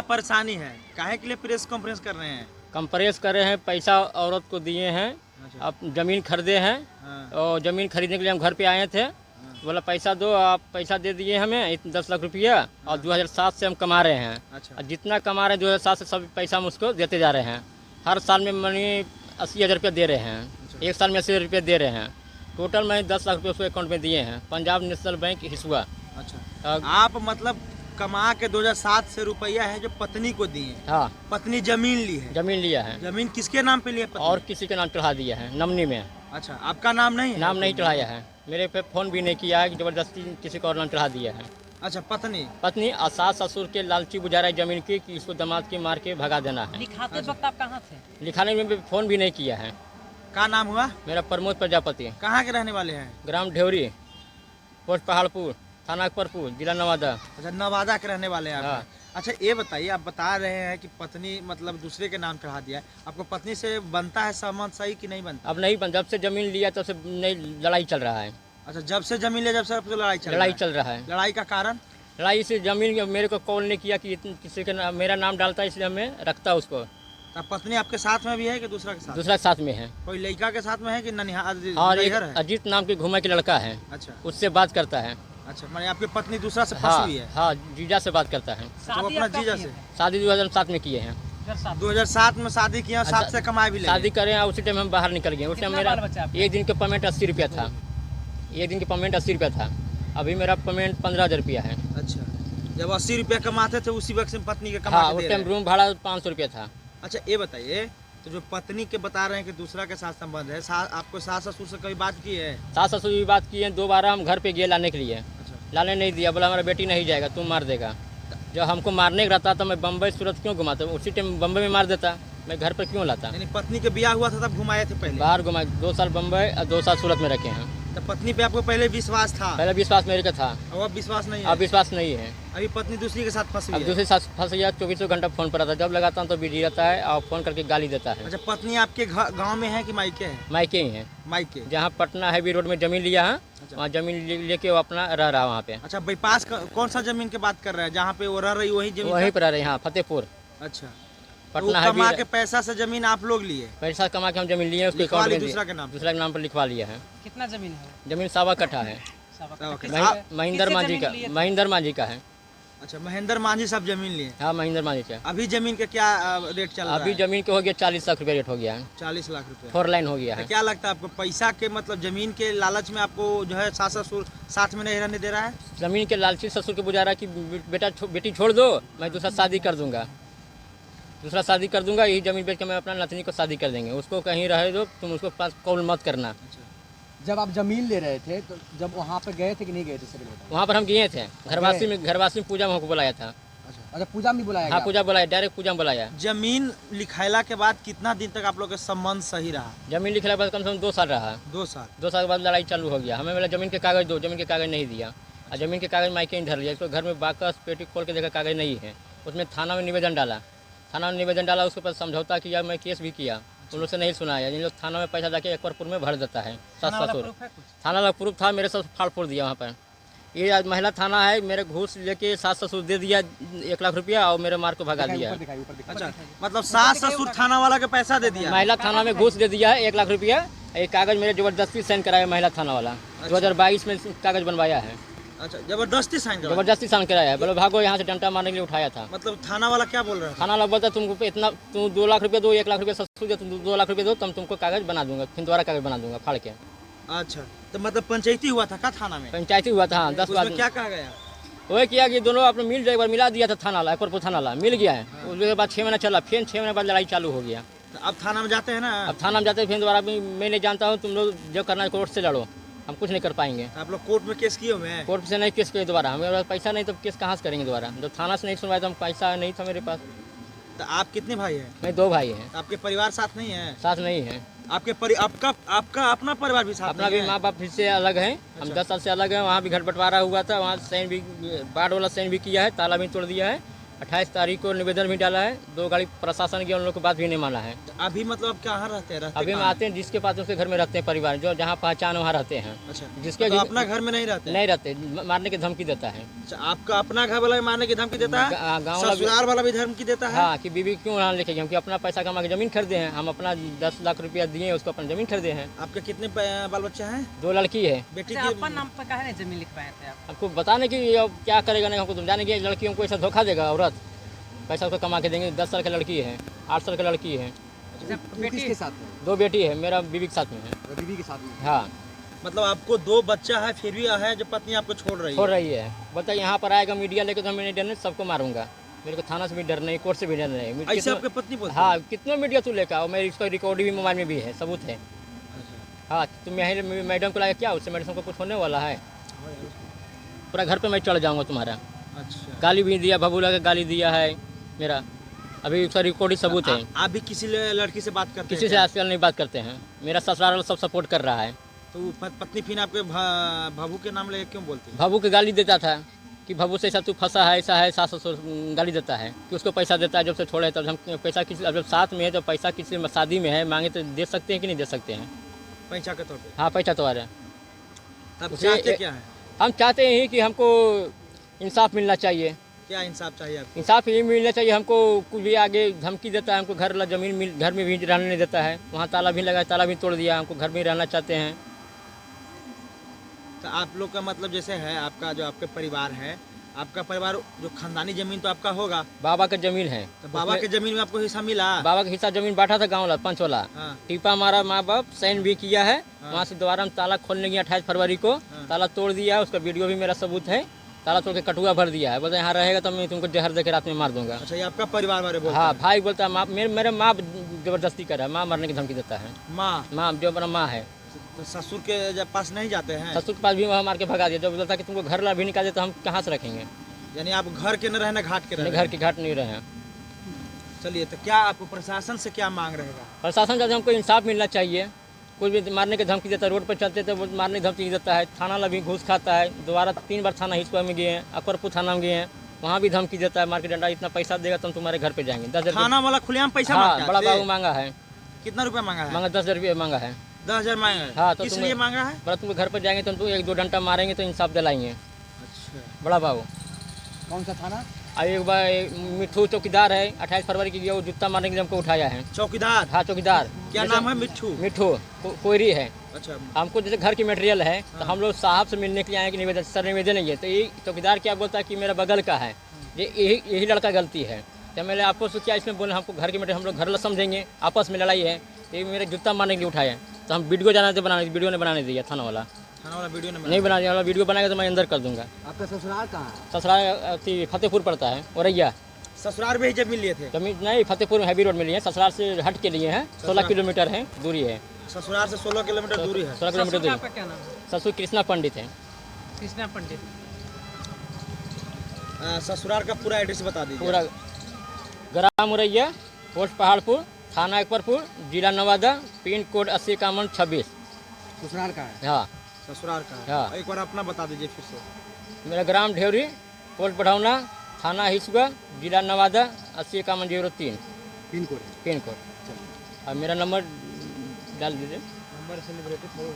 परेशानी है? काहे के लिए प्रेस कॉन्फ्रेंस कर रहे हैं? कंप्रेस कर रहे हैं, पैसा औरत को दिए हैं, अच्छा। अब ज़मीन खरीदे हैं हाँ। और ज़मीन खरीदने के लिए हम घर पे आए थे। बोला पैसा दो, आप पैसा दे दिए हमें 10 लाख रुपया और 2007 से हम कमा रहे हैं। अच्छा। और जितना कमा रहे हैं 2007 से सब पैसा हम उसको देते जा रहे हैं। हर साल में मनी 80,000 रुपये दे रहे हैं, एक साल में 80,000 रुपये दे रहे हैं। टोटल मैंने 10 लाख रुपये उसको अकाउंट में दिए हैं, पंजाब नेशनल बैंक हिसुआ। अच्छा। आप मतलब कमा के 2007 से रुपया है जो पत्नी को दिए? हाँ, पत्नी जमीन ली है? जमीन लिया है जमीन किसके नाम पे लिया पत्नी? और किसी के नाम चढ़ा दिया है, नमनी में। अच्छा, आपका नाम नहीं है? नाम नहीं चढ़ाया है, मेरे पे फ़ोन भी नहीं किया है कि ज़बरदस्ती किसी को और नाम चढ़ा दिया है। अच्छा, पत्नी पत्नी और सास ससुर के लालची बुझा रहा है ज़मीन की कि इसको दामाद के मार के भगा देना है। लिखाते वक्त आप कहाँ थे? लिखाने में भी फ़ोन भी नहीं किया है। का नाम हुआ? मेरा प्रमोद प्रजापति, कहाँ के रहने वाले हैं? ग्राम ढेवरी, पोस्ट पहाड़पुर, थाना अकबरपुर, जिला नवादा। अच्छा, नवादा के रहने वाले हैं आप? हाँ। अच्छा, ये बताइए, आप बता रहे हैं कि पत्नी मतलब दूसरे के नाम चढ़ा दिया है, आपको पत्नी से बनता है सहमत सही कि नहीं बनता? अब नहीं, जब से ज़मीन लिया तब से नहीं, लड़ाई चल रहा है। अच्छा, जब से जमीन लिया जब से आपको लड़ाई चल लड़ाई रहा चल रहा है। है? लड़ाई का कारण? लड़ाई से ज़मीन मेरे को कॉल नहीं किया कि किसी के मेरा नाम डालता है, इसलिए हमें रखता उसको। तब पत्नी आपके साथ में भी है कि दूसरा के साथ? दूसरा के साथ में है। कोई लड़का के साथ में है कि और एक नैहर है? अजीत नाम के घुमा के लड़का है, अच्छा। उससे बात करता है। अच्छा, माने आपकी पत्नी दूसरा से फंसी हाँ हुई है? हाँ, जीजा से बात करता है। तो वो अपना जीजा से? शादी 2007 में किए हैं। 2007 में शादी किया, साथ से कमाए भी ले? शादी करें और उसी टाइम हम बाहर निकल गए। उस टाइम मेरा एक दिन का पेमेंट 80 रुपया था, एक दिन की पेमेंट 80 रुपया था। अभी मेरा पेमेंट 15,000 रुपया है। अच्छा, जब 80 रुपया कमाते थे उसी वक्त से पत्नी के कमा हाँ, के उस दे टाइम रहे हैं? रूम भाड़ा 500 रुपया था। अच्छा, ये बताइए, तो जो पत्नी के बता रहे हैं कि दूसरा के साथ संबंध है, आपको सास ससुर से कभी बात की है? सास ससुर भी बात किए, 2 बार हम घर पे गए लाने के लिए, अच्छा। लाने नहीं दिया, बोला हमारा बेटी नहीं जाएगा, तुम मार देगा। जब हमको मारने का रहता तो मैं बम्बई सूरत क्यों घुमाता, उसी टाइम बम्बई में मार देता, मैं घर पर क्यों लाता। यानी पत्नी के ब्याह हुआ था तब घुमाए थे पहले? बाहर घुमा, 2 साल बम्बई और 2 साल सूरत में रखे हैं। तो पत्नी पे आपको पहले विश्वास था? पहले विश्वास मेरे का था, और अब विश्वास नहीं है? अब विश्वास नहीं है। अभी पत्नी दूसरी के साथ फंसी अब हुई है? दूसरे साथ फंस गया, 24 घंटा फ़ोन पर रहता है, जब लगाता हूँ तो बिजी रहता है और फ़ोन करके गाली देता है। अच्छा, पत्नी आपके गांव में है कि मायके है? मायके ही है, मायके। जहाँ पटना हैवी रोड में ज़मीन लिया है, वहाँ ज़मीन लेके वो अपना रह रहा है वहाँ पे। अच्छा, बाईपास कौन सा जमीन की बात कर रहे हैं जहाँ पे वो रह रही वही जमीन? वहीं पर रह रहे हैं, हाँ, फतेहपुर। अच्छा, तो पटना कमा हैवी के पैसा से जमीन आप लोग लिए? पैसा कमा के हम जमीन लिए, उसके लिखवा अकाउंट ली में दूसरा के नाम पे? दूसरा के नाम पर लिखवा लिया है। कितना जमीन है? जमीन 1.25 कट्ठा है, महेंद्र मांझी का, महेंद्र मांझी का है। अच्छा, महेंद्र मांझी सब जमीन लिए? हाँ, महेंद्र मांझी का। अभी जमीन का क्या रेट चल रहा है? अभी जमीन के हो गया 40 लाख रुपया रेट हो गया है, 40 लाख रुपए। 4 लाइन हो गया तो है। क्या लगता है आपको, पैसा के मतलब जमीन के लालच में आपको जो है सास ससुर साथ में नहीं रहने दे रहा है? जमीन के लालची ससुर के बुझा रहा है कि बेटी छोड़ दो, मैं दूसरा शादी कर दूंगा, दूसरा शादी कर दूंगा, यही जमीन बेच के मैं अपना नतनी को शादी कर देंगे, उसको कहीं रहे दो, तुम उसको पास कॉल मत करना। जब आप जमीन ले रहे थे तो जब वहाँ पे गए थे कि नहीं गए थे सभी लोग? वहाँ पर हम गए थे, घरवासी में पूजा में हमको बुलाया था। अच्छा, पूजा में भी बुलाया हाँ, गया? पूजा बुलाया, डायरेक्ट पूजा में बुलाया। जमीन लिखाइला के बाद कितना दिन तक आप लोग का संबंध सही रहा? जमीन लिखने के बाद कम से कम 2 साल रहा। 2 साल? 2 साल के बाद लड़ाई चालू हो गया, हमें बोला जमीन के कागज दो, जमीन के कागज नहीं दिया, और जमीन के कागज मायके नहीं धर लिया। इसको घर में बाकस पेटी खोल के देखा कागज नहीं है, उसमें थाना में निवेदन डाला, थाना में निवेदन डाला, उसके ऊपर समझौता किया, मैं केस भी किया, उन लोग से नहीं सुनाया। इन लोग थाना में पैसा जाके अकबरपुर में भर देता है सास ससुर। थाना वाला प्रूफ था, मेरे साथ फाड़ फोड़ दिया वहाँ पर। ये आज महिला थाना है, मेरे घूस लेके सास ससुर दे दिया 1 लाख रुपया और मेरे मार को भगा दिया। अच्छा, मतलब सास ससुर थाना वाला के पैसा दे दिया? महिला थाना में घूस दे दिया है 1 लाख रुपया। एक कागज मेरे जबरदस्ती साइन कराया महिला थाना वाला, 2022 में कागज बनवाया है। अच्छा, जबरदस्ती साइन करा? जबरदस्ती साइन कराया है, बोलो भागो यहाँ से, डंडा मारने के लिए उठाया था। मतलब थाना वाला क्या बोल रहा है? थाना वाला बोलता तुमको इतना, तुम 2 लाख रुपये दो, 1 लाख रुपया ससुर दे, तुम 2 लाख रुपये दो, तब तुमको कागज बना दूंगा, फिर दोबारा कागज बना दूंगा फाड़ के। अच्छा, तो मतलब पंचायती हुआ था क्या थाना में? पंचायती हुआ था, 10 उसमें क्या कहा गया? वही किया कि दोनों अपने मिल जाए, एक बार मिला दिया था थाना वाला, अकबरपुर थाना वाला मिल गया है। उसके बाद 6 महीना चला, फिर 6 महीने बाद लड़ाई चालू हो गया। तो अब थाना में जाते हैं ना? अब थाना में जाते हैं, फिर दोबारा मैं नहीं जानता हूँ, तुम लोग जो करना है कोर्ट से लड़ो, हम कुछ नहीं कर पाएंगे। तो आप लोग कोर्ट में केस किए हुए हैं? कोर्ट से नहीं केस किए दोबारा, हमें पास पैसा नहीं तो केस कहाँ से करेंगे दोबारा, जब थाना से नहीं सुनवाया तो हम, पैसा नहीं था मेरे पास। तो आप कितने भाई हैं? मैं 2 भाई हैं। आपके परिवार साथ नहीं है? साथ नहीं है, आपका अपना परिवार भी साथ अपना नहीं भी है? माँ बाप फिर से अलग हैं, हम 10 साल से अलग हैं। वहाँ भी घर बंटवारा हुआ था, वहाँ साइन भी, बाढ़ वाला साइन भी किया है, ताला भी तोड़ दिया है, 28 तारीख को निवेदन भी डाला है, 2 गाड़ी प्रशासन की उन लोग की बात भी नहीं माना है। अभी मतलब आप कहाँ रहते हैं? अभी हम कहाँ आते हैं जिसके पास उसके घर में रहते हैं, परिवार जो जहाँ पहचान वहाँ रहते हैं। अच्छा, जिसके तो अपना घर में नहीं रहते? नहीं रहते, मारने की धमकी देता है। अच्छा, आपका अपना घर वाला भी मारने की धमकी देता है, गाँव वाला ससुराल वाला भी धमकी देता है? हाँ, कि बीवी क्यों यहाँ लेके गए, क्योंकि अपना पैसा कमा के जमीन खरीदे हैं, हम अपना 10 लाख रुपया दिए उसको, अपना जमीन खरीदे हैं। आपके कितने बाल बच्चे हैं? 2 लड़की है। बेटी अच्छा, की अपन नाम पर काहे नहीं जमीन लिखवाए थे आप? आपको बताने की अब क्या करेगा नहीं, हमको तुम जाने की लड़कियों को ऐसा धोखा देगा औरत, पैसा उसको कमा के देंगे। 10 साल की लड़की है, 8 साल की लड़की है, अच्छा, तू बेटी किसके साथ में? 2 बेटी है, मेरा बीवी के साथ में है। बीवी के साथ में? हाँ, मतलब आपको 2 बच्चा है, फिर भी है जो पत्नी आपको छोड़ रही छोड़ है? रही है। बोलता है यहाँ पर आएगा मीडिया लेके तो मैं नहीं डरने, सबको मारूंगा। मेरे को थाना से भी डर नहीं, कोर्ट से भी डर नहीं। ऐसे कितना- आपके पत्नी बोलती है? हाँ, कितना मीडिया तू लेकर आओ, मेरी इसका रिकॉर्ड भी मोबाइल में भी है, सबूत है। अच्छा। हाँ, तुम यहाँ मैडम को लाया क्या, उससे मैडम को कुछ होने वाला है? पूरा घर पे मैं चढ़ जाऊँगा तुम्हारा। अच्छा, गाली भी दिया, भभूला का गाली दिया है मेरा, अभी उसका रिकॉर्ड ही सबूत है। आप भी किसी लड़की से बात करते किसी हैं से क्या? आजकल नहीं बात करते हैं, मेरा ससुराल वाला सब सपोर्ट कर रहा है। तो वो पत्नी फिर आपके भाभू के नाम लेके क्यों बोलती है? भभू के गाली देता था कि भभू से ऐसा तू फंसा है, ऐसा है, सास ससुर गाली देता है कि उसको पैसा देता है, जब से छोड़े तब हम पैसा किसी, अब जब साथ में है तो पैसा किसी शादी में है, मांगे तो दे सकते हैं कि नहीं दे सकते हैं? पैसा के तौर पे? हाँ, पैसा तो आ रहा है। तब उसे- चाहते क्या है? हम चाहते हैं कि हमको इंसाफ मिलना चाहिए। क्या इंसाफ चाहिए आपको? इंसाफ ये मिलना चाहिए हमको। कुछ भी आगे धमकी देता है, हमको घर जमीन मिल, घर में भी रहने नहीं देता है, वहाँ ताला भी लगा, ताला भी तोड़ दिया, हमको घर में ही रहना चाहते हैं। तो आप लोग का मतलब जैसे है, आपका जो आपके परिवार है, आपका परिवार जो खानदानी जमीन तो आपका होगा, बाबा का जमीन है, तो बाबा के जमीन में आपको हिस्सा मिला? बाबा का हिस्सा जमीन बांटा था गाँव वाला 5 वाला, हाँ। टीपा मारा, माँ बाप साइन भी किया है, वहाँ से दोबारा हम ताला खोलने गया 28 फरवरी को, ताला तोड़ दिया है, उसका वीडियो भी मेरा सबूत है। ताला तोड़ के कटुआ भर दिया है, बोलते यहाँ रहेगा तो मैं तुमको जहर देकर रात में मार दूंगा। अच्छा, ये आपका परिवार वाले बोलते हाँ, हैं? भाई बोलता है माँ, मेरे माँ जबरदस्ती कर रहा है, माँ मरने की धमकी देता है। माँ जो मेरा माँ है, तो ससुर के जब पास नहीं जाते हैं? ससुर के पास भी वहाँ मार के भगा दिया, जब बोलता कि तुमको घर ला भी निकाल दे तो हम कहाँ से रखेंगे? यानी आप घर के न रहना, घाट के नहीं, रहना? घर के घाट नहीं रहे हैं। चलिए, तो क्या आपको प्रशासन से क्या मांग रहेगा? प्रशासन से हमको इंसाफ मिलना चाहिए। कुछ भी मारने की धमकी देता है, रोड पर चलते तो वो मारने की धमकी देता है, थाना ला भी घूस खाता है। दोबारा 3 बार थाना हिसुआ में गए हैं, अकबरपुर थाना में गए हैं, वहाँ भी धमकी देता है, मार के डंडा, इतना पैसा देगा तो हम तुम्हारे घर पे जाएंगे। 10,000 थाना वाला खुलेआम पैसा हाँ, मांगता है बड़ा आपसे? बाबू मांगा है, कितना रुपया मांगा है? मांगा 10,000 रुपये मांगा है। 10,000 मांगा है? हाँ, तो किस तुम्हें- लिए मांगा है? बड़ा तुमको घर पर जाएंगे तो तुम 1-2 डंडा मारेंगे तो इंसाफ दिलाएंगे। अच्छा, बड़ा बाबू कौन सा थाना? एक बार मिट्ठू चौकीदार है, 28 फरवरी की गया, वो जूता मारने के लिए हमको उठाया है। चौकीदार? हाँ, चौकीदार। क्या जैसे- नाम है? मिट्ठू? मिट्ठू कोयरी है। अच्छा, हमको जैसे घर की मटेरियल है तो हम लोग साहब से मिलने के लिए आए कि निवेदन, सर निवेदन नहीं है, तो ये चौकीदार क्या बोलता है कि मेरा बगल का है, यही लड़का गलती है। तो मैंने आपको क्या इसमें बोले, हमको घर की मटेरियल हम लोग घर समझेंगे, आपस में लड़ाई है, तो ये मेरे जूता मारने के लिए उठाया है। तो हम वीडियो जाना थे बनाने, वीडियो ने बनाने दिया थाना वाला, थाना वाला वीडियो नहीं बनाने वाला, वीडियो बनाएगा तो मैं अंदर कर दूंगा। आपका ससुराल कहाँ है? ससुराल अथी फतेहपुर पड़ता है, औरैया। ससुराल में ही जमीन लिए थे? जमीन नहीं, फतेहपुर में हैवी रोड में लिए हैं, ससुराल से हट के लिए हैं, 16 किलोमीटर है दूरी है। ससुराल से 16 किलोमीटर दूरी है? 16 किलोमीटर ससुर का दूरी। आपका क्या नाम है? ससुर कृष्णा पंडित है। कृष्णा पंडित। ससुराल का पूरा एड्रेस बता दीजिए। पूरा ग्राम औरैया, पोस्ट पहाड़पुर, थाना अकबरपुर, जिला नवादा, पिन कोड 805126। ससुराल कहाँ है? हाँ, ससुराल का? हाँ। एक बार अपना बता दीजिए फिर से। मेरा ग्राम ढेवरी, पोस्ट बढ़ौना, थाना हिसुआ, जिला नवादा, 805103 पिन कोड है। Pin code. और मेरा नंबर डाल दीजिए। नंबर सेलिब्रिटी थोड़ा